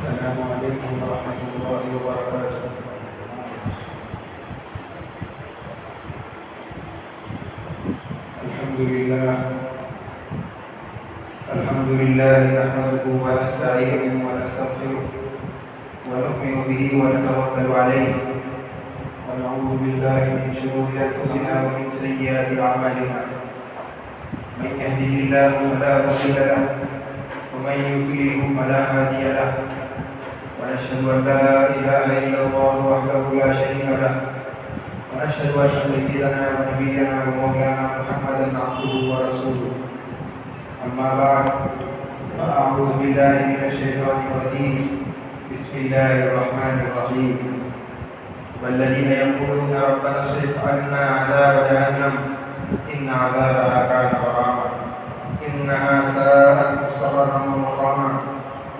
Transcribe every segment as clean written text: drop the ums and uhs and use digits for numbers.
السلام عليكم ورحمة الله وبركاته. الحمد لله نحمده ونستعينه ونستغفره ونؤمن به ونتوكل عليه ونعوذ بالله من شرور أنفسنا ومن سيئات أعمالنا. من يهده الله فلا مضل له ومن يضلل فلا هادي له، ونشهد أن لا إله إلا الله وحده لا شريك له، ونشهد أن سيدنا ونبينا ومولانا محمدا عبده ورسوله. أما بعد، فأعوذ بالله من الشيطان الرجيم. بسم الله الرحمن الرحيم. والذين يقولون ربنا اصرف عنا عذاب جهنم إن عذابها كان غراما إنها ساءت مستقرا ومقاما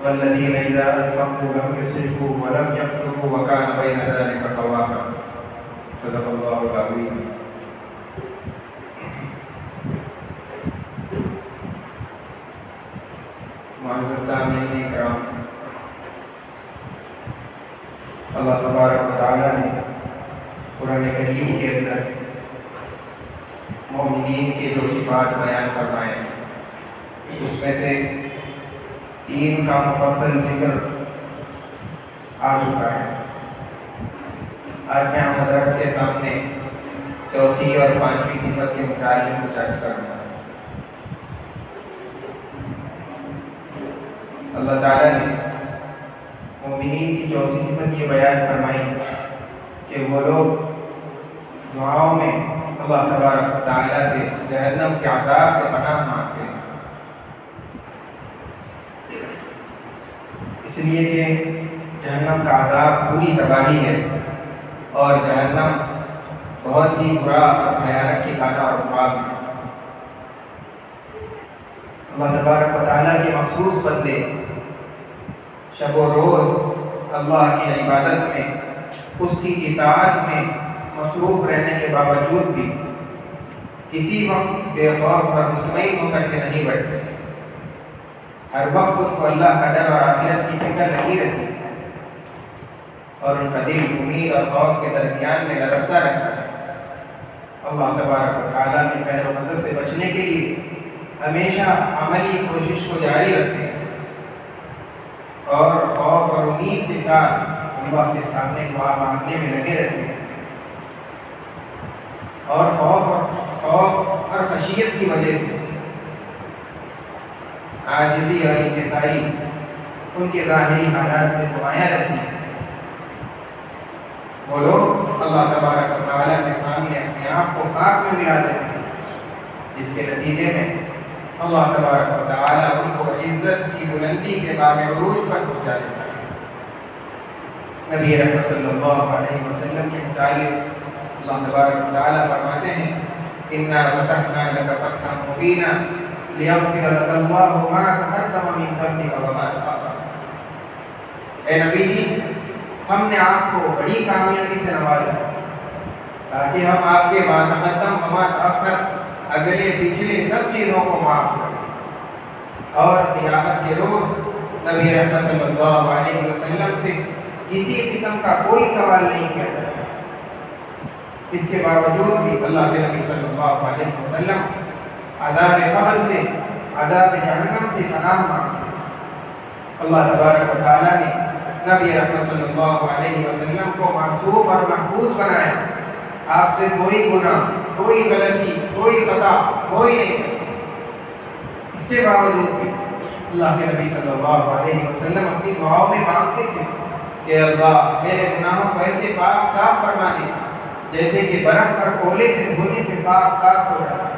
والذين إذا أنفقوا لم يسرفوا ولم يقتروا وكان بين ذلك قواما. صدق الله العظيم. معزز سامعین کرام، اللہ تبارک و تعالیٰ نے قرآن کریم کے اندر مومنین کے جو صفات بیان فرمائے اس میں سے 3 کا مفصل ذکر آ چکا ہے. آج میں حضرت کے سامنے 4تھی اور 5ویں صفت کے متعلق کچھ عرض کروں گا. اللہ تعالیٰ نے مومنین کی 4تھی صفت یہ بیان فرمائی کہ وہ لوگ دعاؤں میں اللہ تبارک و تعالیٰ سے جہنم کے عذاب سے پناہ مانگتے ہیں، اس لیے کہ جہنم کا عذاب پوری تباہی ہے اور جہنم بہت ہی برا اور بھیانک ٹھکانہ اور مقام ہے. اللہ تبارک و تعالیٰ کے مخصوص بندے شب و روز اللہ کی عبادت میں، اس کی اطاعت میں مصروف رہنے کے باوجود بھی کسی وقت بے خوف اور مطمئن ہو کر کے نہیں بیٹھتے. ہر وقت ان کو اللہ کا ڈر اور آخرت کی فکر لگی رہتی ہے اور ان کا دل امید اور خوف کے درمیان میں لرزتا رہتا ہے. اللہ تبارک و تعالیٰ کے پیر و نظر سے بچنے کے لیے ہمیشہ عملی کوشش کو جاری رکھتے ہیں اور خوف اور امید کے ساتھ اللہ کے سامنے دعا مانگنے میں لگے رہتے ہیں اور خوف اور خشیت کی وجہ سے عاجزی اور انکساری ان کے ظاہری حالات سے نمایاں رہتی ہے. وہ لوگ اللہ تبارک و تعالیٰ کے سامنے اپنے آپ کو خاک میں ملا دیتے ہیں، جس کے نتیجے میں اللہ تبارک و تعالیٰ ان کو عزت کی بلندی کے باب عروج پر پہنچا دیتا ہے. نبی رحمت صلی اللہ علیہ وسلم کے متعلق اللہ تبارک و تعالیٰ فرماتے ہیں اِنَّا فَتَحْنَا لَكَ فَتْحًا مُبِينًا لِيَغْفِرَ لَكَ اللَّهُ مَا تَقَدَّمَ مِنْ ذَنبِكَ وَمَا تَأَخَّرَ. اے نبی جی، ہم نے آپ کو بڑی کامیابی سے نوازا تاکہ ہم آپ کے ما تقدم وما تأخر، اگلے پچھلے سب چیزوں کو معاف کریں. اور قیامت کے روز نبی رحمت صلی اللہ علیہ وسلم سے کسی قسم کا کوئی سوال نہیں کیا جاتا. اس کے باوجود بھی اللہ کے نبی صلی اللہ علیہ وسلم عذاب قبر سے، عذاب جہنم سے پناہ مانگتے ہیں. اللہ تبارک و تعالیٰ نے نبی رحمت صلی اللہ علیہ وسلم کو معصوم اور محفوظ بنایا. آپ سے کوئی گناہ، کوئی غلطی، کوئی خطا کوئی نہیں کرتا. اس کے باوجود بھی اللہ کے نبی صلی اللہ علیہ وسلم اپنی دعاؤں میں مانگتے تھے کہ اللہ میرے گناہوں کو ایسے پاک صاف فرما دے جیسے کہ برف پر کولے سے دھونے سے پاک صاف ہو جاتا ہے،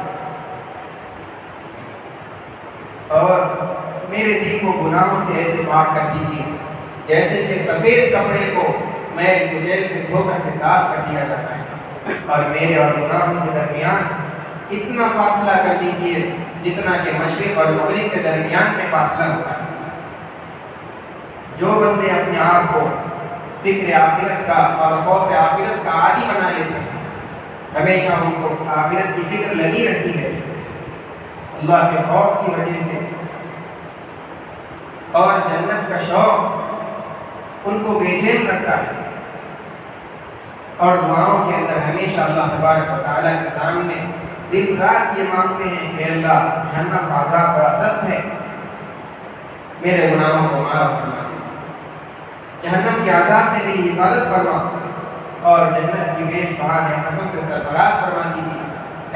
اور میرے دل کو گناہوں سے ایسے پاک کر دیجیے جیسے کہ سفید کپڑے کو میل کچیل سے دھو کر کے صاف کر دیا جاتا ہے، اور میرے اور گناہوں کے درمیان اتنا فاصلہ کر دیجیے جتنا کہ مشرق اور مغرب کے درمیان میں فاصلہ ہوتا ہے. جو بندے اپنے آپ کو فکر آخرت کا اور خوف آخرت کا عادی بنا لیتے ہیں، ہمیشہ ان کو آخرت کی فکر لگی رہتی ہے اللہ کے خوف کی وجہ سے، اور جنت کا شوق ان کو بے چین رکھتا ہے، اور دعاؤں کے اندر ہمیشہ اللہ تبارک و تعالیٰ کے سامنے دن رات یہ مانگتے ہیں کہ اللہ جہنم کا عذاب بڑا سخت ہے، میرے گناہوں کو معاف فرما دے، جہنم کے عذاب سے میری حفاظت فرما اور جنت کی بیش بہا نعمتوں سے سرفراز فرما دیجیے۔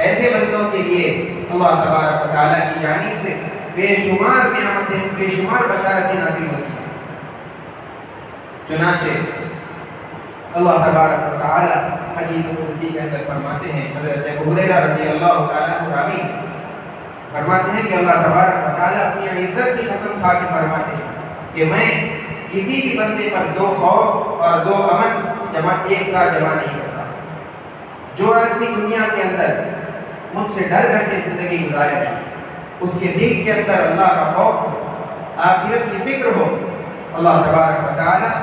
ایسے بندوں کے لیے اللہ تبارک و تعالیٰ کی جانب سے بے شمار نعمتیں، بے شمار بشارتیں نازل ہوتی ہیں۔ چنانچہ اللہ تبارک و تعالیٰ حدیث قدسی کے اندر فرماتے ہیں، حضرت ابو ہریرہ رضی اللہ تعالیٰ عنہ راوی فرماتے ہیں کہ اللہ تبارک و تعالیٰ اپنی عزت کی قسم کھا کے فرماتے ہیں کہ میں کسی بھی بندے پر دو خوف اور دو امن ایک ساتھ جمع نہیں کرتا۔ جو آدمی دنیا کے اندر مجھ سے ڈر کر کے زندگی گزارے گا، اس کے دل کے اندر اللہ کا خوف ہو، آخرت کی فکر ہو، اللہ تبارک و تعالیٰ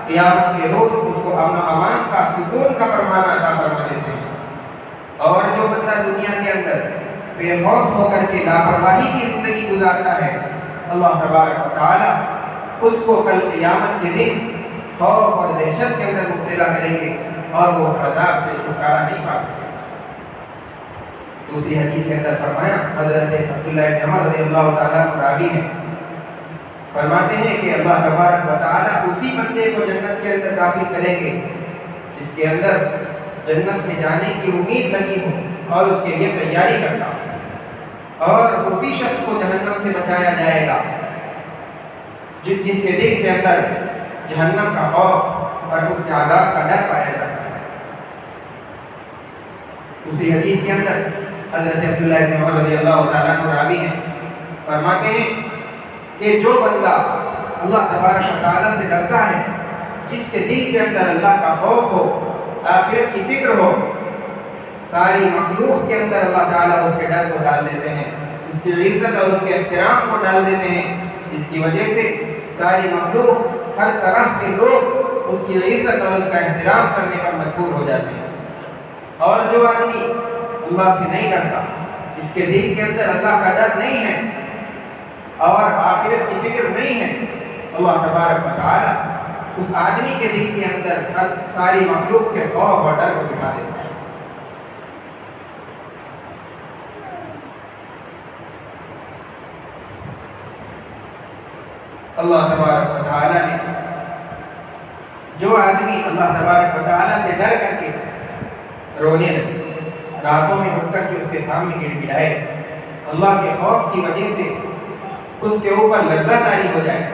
قیامت کے روز اس کو امن و امان کا، سکون کا فرمان عطا فرما دیتے ہیں۔ اور جو بندہ دنیا کے اندر بے خوف ہو کر کے لاپرواہی کی زندگی گزارتا ہے، اللہ تبارک و تعالیٰ اس کو کل قیامت کے دن خوف اور دہشت کے اندر مبتلا کریں گے اور وہ عذاب سے چھٹکارا نہیں پا سکتے۔ دوسری حدیث کے اندر فرمایا، حضرت عبداللہ بن عمر رضی اللہ تعالیٰ عنہ راوی ہیں، فرماتے ہیں کہ اللہ تبارک و تعالیٰ اسی بندے کو جنت کے اندر داخل کریں گے جس کے اندر جنت میں جانے کی امید لگی ہو اور اس کے لیے تیاری کرتا ہو، اور اسی شخص کو جہنم سے بچایا جائے گا جس کے دل کے اندر جہنم کا خوف اور اس کے عذاب کا ڈر پایا جاتا ہے۔ دوسری حدیث کے اندر حضرت عبداللہ بن عمر رضی اللہ تعالیٰ عنہ راوی ہیں، فرماتے ہیں کہ جو بندہ اللہ تبارک و تعالیٰ سے ڈرتا ہے، جس کے دل کے اندر اللہ کا خوف ہو، آخرت کی فکر ہو، ساری مخلوق کے اندر اللہ تعالیٰ اس کے ڈر کو ڈال دیتے ہیں، اس کی عزت اور اس کے احترام کو ڈال دیتے ہیں، جس کی وجہ سے ساری مخلوق، ہر طرح کے لوگ اس کی عزت اور اس کا احترام کرنے پر مجبور ہو جاتے ہیں۔ اور جو آدمی اللہ سے نہیں ڈرتا، جس کے دل کے اندر اللہ کا ڈر نہیں ہے اور آخرت کی فکر نہیں ہے، اللہ تبارک و تعالیٰ اس آدمی کے دل کے اندر ساری مخلوق کے خوف اور ڈر کو دکھا دیتا ہے۔ اللہ تبارک و تعالیٰ نے جو آدمی اللہ تبارک و تعالیٰ سے ڈر کر کے رونے لگے، راتوں میں اٹھ کر کے اس کے سامنے گڑ گڑائے، اللہ کے خوف کی وجہ سے اس کے اوپر لرزہ طاری ہو جائے،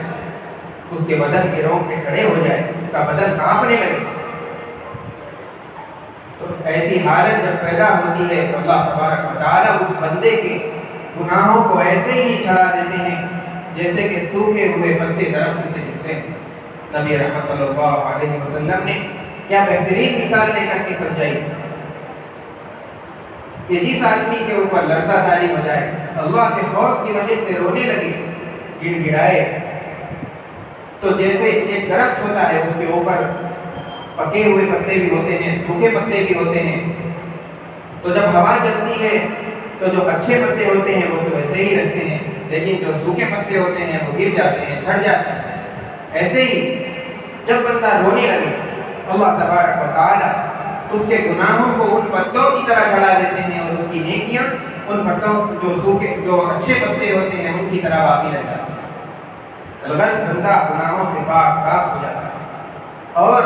اس کے بدن کے رونگٹے کھڑے ہو جائے، اس کا بدن کانپنے لگے، تو ایسی حالت جب پیدا ہوتی ہے تو اللہ تبارک و تعالیٰ اس بندے کے گناہوں کو ایسے ہی چھڑا دیتے ہیں جیسے کہ سوکھے ہوئے پتے درخت سے گرتے ہیں۔ نبی رحمت صلی اللہ علیہ وسلم نے کیا بہترین مثال دے کر کے سمجھائی کہ جس آدمی کے اوپر لرزہ طاری ہو جائے، اللہ کے خوف کی وجہ سے رونے لگے، گڑ گڑائے، تو جیسے ایک درخت ہوتا ہے، اس کے اوپر پکے ہوئے پتے بھی ہوتے ہیں، سوکھے پتے بھی ہوتے ہیں، تو جب ہوا چلتی ہے تو جو اچھے پتے ہوتے ہیں وہ تو ایسے ہی رہتے ہیں، لیکن جو سوکھے پتے ہوتے ہیں وہ گر جاتے ہیں، جھڑ جاتے ہیں۔ ایسے ہی جب بندہ رونے لگے، اللہ تبارک و تعالیٰ اس کے گناہوں کو ان پتوں کی طرح جھڑا دیتے ہیں اور اس کی نیکیاں ان پتوں جو اچھے پتے ہوتے ہیں ان کی طرح باقی رہ جاتے ہیں۔ الغرض بندہ گناہوں سے پاک صاف ہو جاتا ہے، اور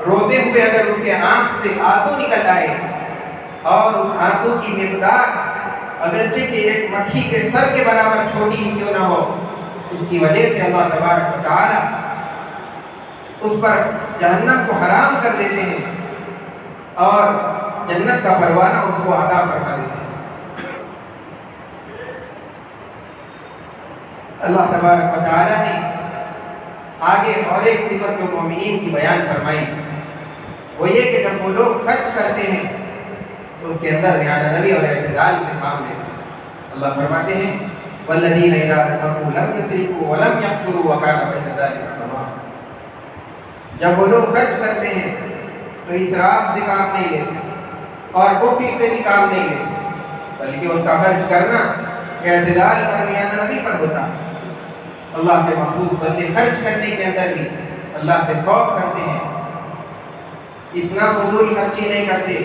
روتے ہوئے اگر اس کے آنکھ سے آنسو نکل آئے اور اس آنسو کی مقدار اگرچہ کہ ایک مکھی کے سر کے برابر چھوٹی ہی کیوں نہ ہو، اس کی وجہ سے اللہ تبارک و تعالیٰ اس پر جہنم کو حرام کر دیتے ہیں اور جنت کا پروانہ اس کو عطا فرما دیتے ہیں۔ اللہ تبارک و تعالیٰ نے آگے اور ایک صفت جو مومنین کی بیان فرمائی، وہ یہ کہ جب وہ لوگ خرچ کرتے ہیں تو اس کے اندر میانہ روی اور اعتدال سے کام لیتے ہیں۔ اللہ فرماتے ہیں والذین اذا انفقوا لم یسرفوا ولم یقتروا وکان بین ذلک قواما۔ جب وہ لوگ خرچ کرتے ہیں تو اسراف سے کام نہیں لیتے اور بخل سے بھی کام نہیں لیتے، بلکہ ان کا خرچ کرنا اعتدال اور میانہ روی پر ہوتا ہے۔ اللہ کے مخصوص بندے خرچ کرنے کے اندر بھی اللہ سے خوف کرتے ہیں، اتنا فضول خرچی نہیں کرتے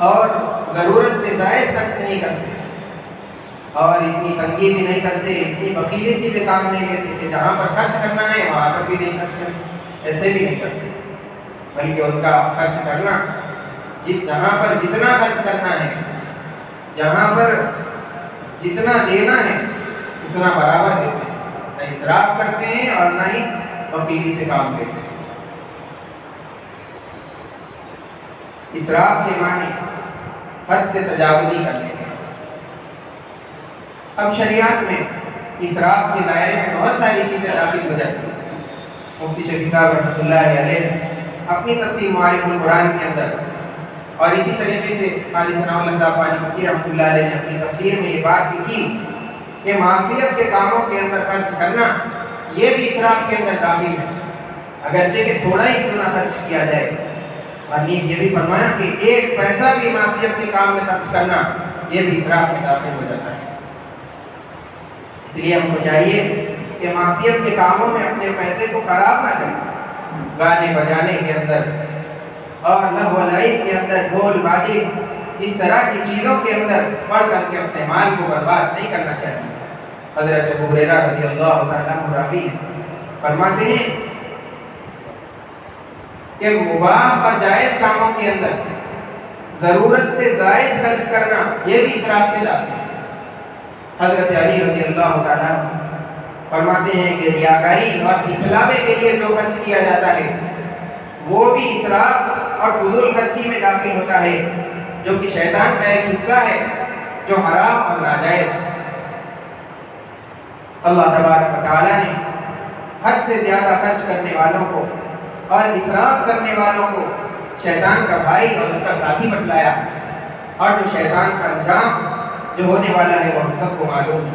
اور ضرورت سے زائد خرچ نہیں کرتے اور اتنی تنگی بھی نہیں کرتے، اتنی بخیلی سے بھی کام نہیں لیتے کہ جہاں پر خرچ کرنا ہے وہاں پر بھی نہیں خرچ کرتے، ایسے بھی نہیں کرتے، بلکہ ان کا خرچ کرنا جہاں پر جتنا خرچ کرنا ہے، جہاں پر جتنا دینا ہے اتنا برابر دیتے ہیں، نہ اسراف کرتے ہیں اور نہ ہی بخیلی سے کام لیتے ہیں۔ اسراف کے معنی حد سے تجاوزی کرنے ہیں۔ اب شریعت میں اسراف کے دائرے میں بہت ساری چیزیں داخل ہو جاتی ہیں۔ مفتی شفیع صاحب رحمۃ اللہ علیہ اپنی تفسیر معارف القرآن کے اندر اور اسی طریقے سے قاضی ثناء اللہ صاحب پانی پتی رحمۃ اللہ علیہ نے اپنی تفسیر میں یہ بات بھی کی کہ معصیت کے کاموں کے اندر خرچ کرنا یہ بھی اسراف کے اندر داخل ہے، اگرچہ کہ تھوڑا ہی کیوں نہ خرچ کیا جائے۔ اور نیز یہ بھی فرمایا کہ ایک پیسہ بھی معصیت کے کام میں خرچ کرنا یہ بھی اسراف میں داخل ہو جاتا ہے۔ اس لیے ہم کو چاہیے کہ معصیت کے کاموں میں اپنے پیسے کو خراب نہ کریں، گانے بجانے کے اندر اور لہو و لعب کے اندر، ڈھول باجے اس طرح کی چیزوں کے اندر پڑھ کر کے اپنے مال کو برباد نہیں کرنا چاہیے۔ حضرت ابو ہریرہ رضی اللہ تعالیٰ عنہ راوی فرماتے ہیں کہ مباح اور جائز کاموں کے اندر ضرورت سے زائد خرچ کرنا یہ بھی اسراف میں داخل ہے۔ حضرت علی رضی اللہ تعالیٰ عنہ فرماتے ہیں کہ ریاکاری اور دکھلاوے کے لیے جو خرچ کیا جاتا ہے وہ بھی اسراف اور فضول خرچی میں داخل ہوتا ہے، جو کہ شیطان کا ایک حصہ ہے جو حرام اور ناجائز ہے۔ اللہ تبارک و تعالیٰ نے حد سے زیادہ خرچ کرنے والوں کو اور اسراف کرنے والوں کو شیطان کا بھائی اور اس کا ساتھی بتلایا، اور جو شیطان کا انجام جو ہونے والا ہے وہ ہم سب کو معلوم ہے۔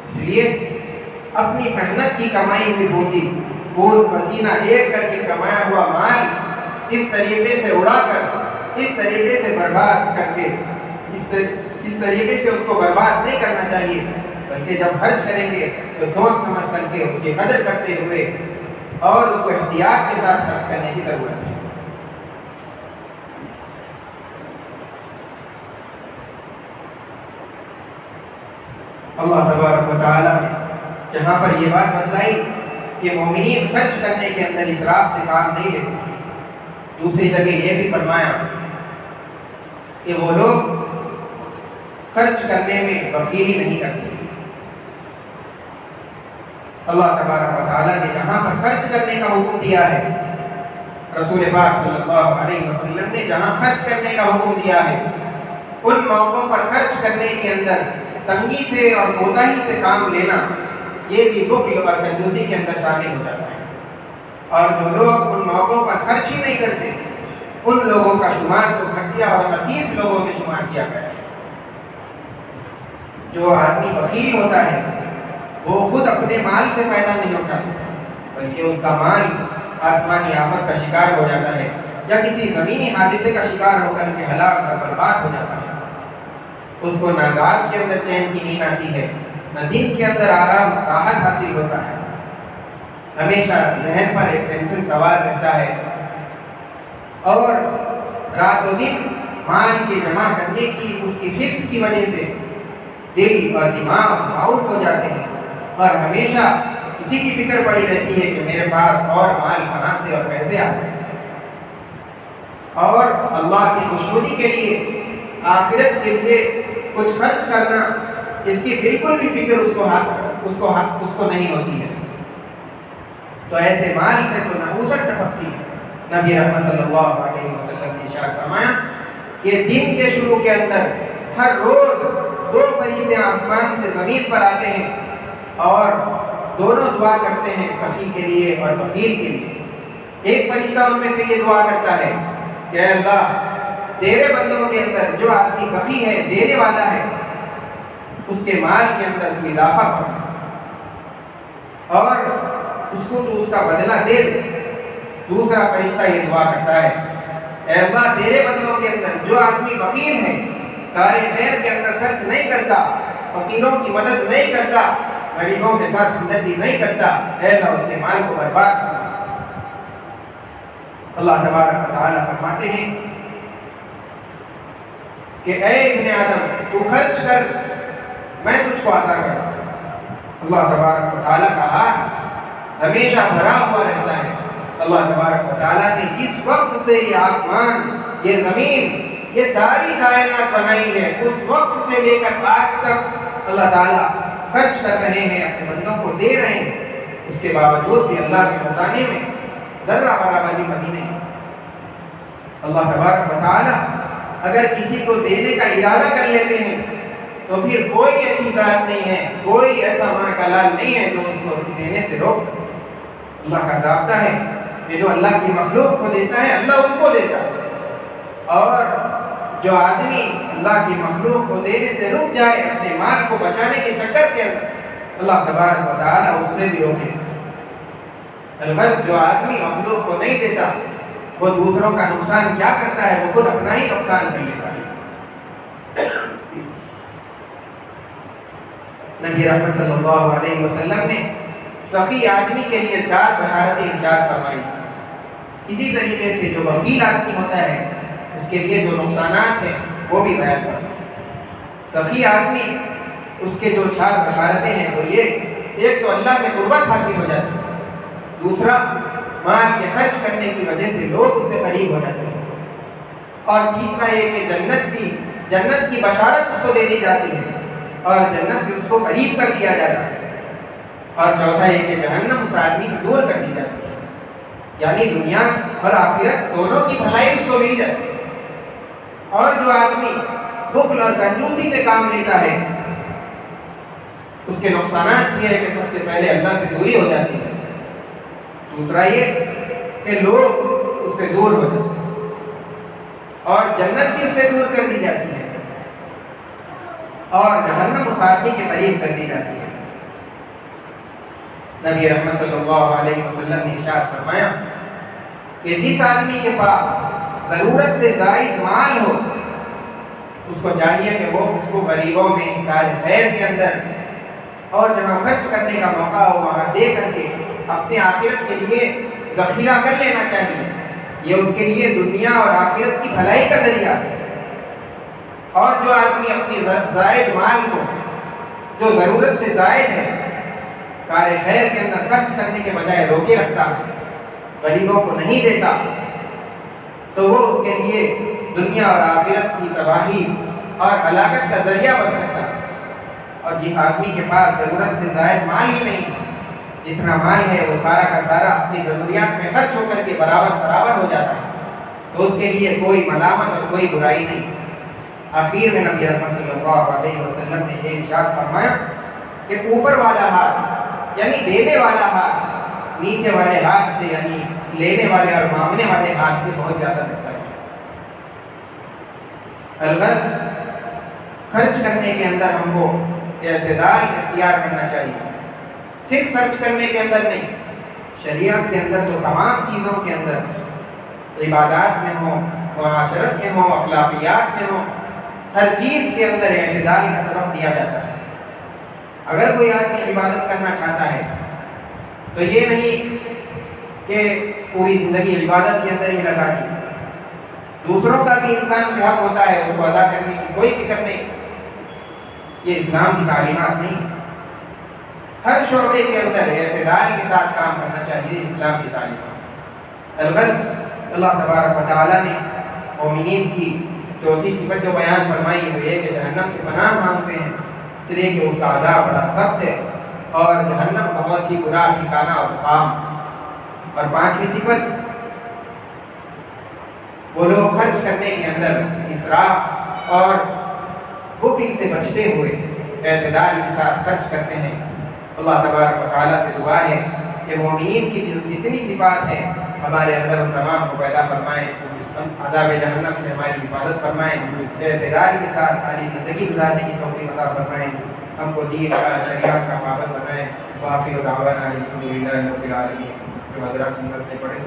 اس لیے اپنی محنت کی کمائی ہوئی بوٹی، خون پسینہ ایک کر کے کمایا ہوا مال اس طریقے سے اڑا کر، اس طریقے سے برباد کر کے، اس طریقے سے اس کو برباد نہیں کرنا چاہیے، بلکہ جب خرچ کریں گے تو سوچ سمجھ کر کے اس کی قدر کرتے ہوئے اور اس کو احتیاط کے ساتھ خرچ کرنے کی ضرورت ہے۔ اللہ تبارک و تعالیٰ نے جہاں پر یہ بات بتلائی کہ مومنین خرچ کرنے کے اندر اسراف سے کام نہیں لیتے، دوسری جگہ یہ بھی فرمایا کہ وہ لوگ خرچ کرنے میں بخیلی نہیں کرتے۔ اللہ تبارک و تعالیٰ نے جہاں پر خرچ کرنے کا حکم دیا ہے، رسول پاک صلی اللہ علیہ وسلم نے جہاں خرچ کرنے کا حکم دیا ہے، ان موقعوں پر خرچ کرنے کے اندر تنگی سے اور کوتاہی سے کام لینا یہ بھی بخل اور کنجوسی کے اندر شامل ہو جاتا ہے۔ اور جو لوگ ان موقعوں پر خرچ ہی نہیں کرتے ان لوگوں کا شمار تو گھٹیا اور خسیس لوگوں میں شمار کیا گیا ہے۔ جو آدمی بخیل ہوتا ہے وہ خود اپنے مال سے پیدا نہیں ہوتا، بلکہ اس کا مال آسمانی آفت کا شکار ہو جاتا ہے یا کسی زمینی حادثے کا شکار ہو کر کے ہلاک اور برباد ہو جاتا ہے۔ اس کو نہ رات کے اندر چین کی نیند آتی ہے، نہ دن کے اندر آرام راحت حاصل ہوتا ہے، ہمیشہ ذہن پر ایک ٹینشن سوار رہتا ہے، اور رات و دن مال کے جمع کرنے کی اس کی حرص کی وجہ سے دل اور دماغ معاف ہو جاتے ہیں اور ہمیشہ اسی کی فکر پڑی رہتی ہے کہ میرے پاس اور مال کہاں سے اور کیسے آتے ہیں۔ اور اللہ کی خوشنودی کے لیے، آخرت کے لیے کچھ خرچ کرنا، اس کی بالکل بھی فکر اس کو نہیں ہوتی ہے۔ تو ایسے مال سے تو نحوست ٹپکتی ہے۔ نبی رحمت صلی اللہ علیہ وسلم نے ارشاد فرمایا کہ دن کے شروع کے اندر ہر روز 2 فرشتے آسمان سے زمین پر آتے ہیں اور دونوں دعا کرتے ہیں سخی کے لیے اور بخیل کے لیے۔ ایک فرشتہ ان میں سے یہ دعا کرتا ہے کہ اے اللہ، تیرے بندوں کے اندر جو آدمی سخی ہے، دینے والا ہے، اس کے مال کے اندر تو اضافہ کرنا اور اس کو تو اس کا بدلہ دے دے۔ دوسرا فرشتہ یہ دعا کرتا ہے اے اللہ، تیرے بندوں کے اندر جو آدمی بخیل ہے، کار خیر کے اندر خرچ نہیں کرتا، فقیروں کی مدد نہیں کرتا، غریبوں کے ساتھ ہمدردی نہیں کرتا، اے اللہ اس کے مال کو برباد کرنا۔ اللہ تبارک و تعالیٰ فرماتے ہیں کہ اے ابن آدم تو خرچ کر، میں تجھ کو عطا کروں۔ اللہ تبارک و تعالیٰ کا ہاتھ ہمیشہ بھرا ہوا رہتا ہے۔ اللہ تبارک و تعالیٰ نے جس وقت سے یہ آسمان، یہ زمین، یہ ساری کائنات بنائی ہے، اس وقت سے لے کر آج تک اللہ تعالیٰ خرچ کر رہے ہیں، اپنے بندوں کو دے رہے ہیں۔ اس کے باوجود بھی اللہ کے خزانے میں ذرہ برابر بھی کمی نہیں۔ اللہ تبارک و تعالیٰ اگر کسی کو دینے کا ارادہ کر لیتے ہیں تو پھر کوئی ایسی ذات نہیں ہے، کوئی ایسا ماکلال نہیں ہے جو اس کو دینے سے روک سکے۔ اللہ کا ضابطہ ہے کہ جو اللہ کی مخلوق کو دیتا ہے اللہ اس کو دیتا ہے، اور جو آدمی اللہ کی مخلوق کو دینے سے رک جائے اپنے مال کو بچانے کے چکر کے اندر، اللہ تبارک و تعالیٰ اس سے بھی روکے۔ البتہ جو آدمی مخلوق کو نہیں دیتا وہ دوسروں کا نقصان کیا کرتا ہے، وہ خود اپنا ہی نقصان کر لیتا ہے۔ نبی رحمت صلی اللہ علیہ وسلم نے سخی آدمی کے لیے 4 بشارتیں ارشاد فرمائی۔ اسی طریقے سے جو بخیل آدمی ہوتا ہے اس کے لیے جو نقصانات ہیں وہ بھی بیان فرمائی۔ سخی آدمی، اس کے جو 4 بشارتیں ہیں وہ یہ: ایک تو اللہ سے قربت حاصل ہو جاتی ہے، دوسرا مال کے خرچ کرنے کی وجہ سے لوگ اس سے قریب ہو جاتے ہیں، اور تیسرا یہ کہ جنت کی بشارت اس کو دے دی جاتی ہے اور جنت سے اس کو قریب کر دیا جاتا ہے، اور چوتھا یہ کہ جہنم اس آدمی سے دور کر دی جاتی ہے، یعنی دنیا اور آخرت دونوں کی بھلائی اس کو مل جاتی ہے۔ اور جو آدمی بخل اور کنجوسی سے کام لیتا ہے اس کے نقصانات یہ ہے کہ سب سے پہلے اللہ سے دوری ہو جاتی ہے، دوسرا یہ کہ لوگ اس سے دور ہو جاتے ہیں، اور جنت بھی اس سے دور کر دی جاتی ہے، اور جہنم اس آدمی کے قریب کر دی جاتی ہے۔ نبی رحمت صلی اللہ علیہ وسلم نے ارشاد فرمایا کہ جس آدمی کے پاس ضرورت سے زائد مال ہو اس کو چاہیے کہ وہ اس کو غریبوں میں، کار خیر کے اندر، اور جہاں خرچ کرنے کا موقع ہو وہاں دے کر کے اپنے آخرت کے لیے ذخیرہ کر لینا چاہیے۔ یہ اس کے لیے دنیا اور آخرت کی بھلائی کا ذریعہ ہے۔ اور جو آدمی اپنی زائد مال کو جو ضرورت سے زائد ہے کار خیر کے اندر خرچ کرنے کے بجائے روکے رکھتا ہے، غریبوں کو نہیں دیتا، تو وہ اس کے لیے دنیا اور آخرت کی تباہی اور ہلاکت کا ذریعہ بن سکتا ہے۔ اور جس آدمی کے پاس ضرورت سے زائد مال ہی نہیں، جتنا مال ہے وہ سارا کا سارا اپنی ضروریات میں خرچ ہو کر کے برابر سرابر ہو جاتا ہے، تو اس کے لیے کوئی ملامت اور کوئی برائی نہیں۔ آخر میں نبی رحمت صلی اللہ علیہ وسلم نے یہ ارشاد فرمایا کہ اوپر والا ہاتھ یعنی دینے والا ہاتھ نیچے والے ہاتھ سے یعنی لینے والے اور مانگنے والے ہاتھ سے بہت زیادہ بہتر ہے۔ الغرض خرچ کرنے کے اندر ہم کو اعتدال اختیار کرنا چاہیے، صرف خرچ کرنے کے اندر نہیں، شریعت کے اندر تو تمام چیزوں کے اندر، عبادات میں ہو، معاشرت میں ہو، اخلاقیات میں ہو، ہر چیز کے اندر اعتدال کا سبق دیا جاتا ہے۔ اگر کوئی آدمی عبادت کرنا چاہتا ہے تو یہ نہیں کہ پوری زندگی عبادت کے اندر ہی لگا دی، دوسروں کا بھی انسان حق ہوتا ہے اس کو ادا کرنے کی کوئی فکر نہیں، یہ اسلام کی تعلیمات نہیں۔ ہر شعبے کے اندر اعتدال کے ساتھ کام کرنا چاہیے، اسلام کی تعلیمات۔ الغرض اللہ تبارک و تعالیٰ نے مومنین کی چوتھی صفت جو بیان فرمائی وہ یہ کہ جہنم سے پناہ مانگتے ہیں، اس لیے کہ اس کا عذاب بڑا سخت ہے اور جہنم بہت ہی برا ٹھکانہ اور مقام۔ اور پانچویں صفت، وہ لوگ خرچ کرنے کے اندر اسراف اور بخل سے بچتے ہوئے اعتدال کے ساتھ خرچ کرتے ہیں۔ اللہ تبارک و تعالیٰ سے دعا ہے کہ مومنین کی جتنی صفات ہیں ہمارے اندر ان تمام کو پیدا فرمائیں، عذاب جہنم سے ہماری حفاظت فرمائیں، اعتدال کے ساتھ ساری زندگی گزارنے کی توفیق عطا فرمائیں، ہم کو دین کا شریعت کا پابند بنائیں۔ وآخر دعوانا الحمدللہ رب العالمین۔ جو حضرات سنت نے پڑھے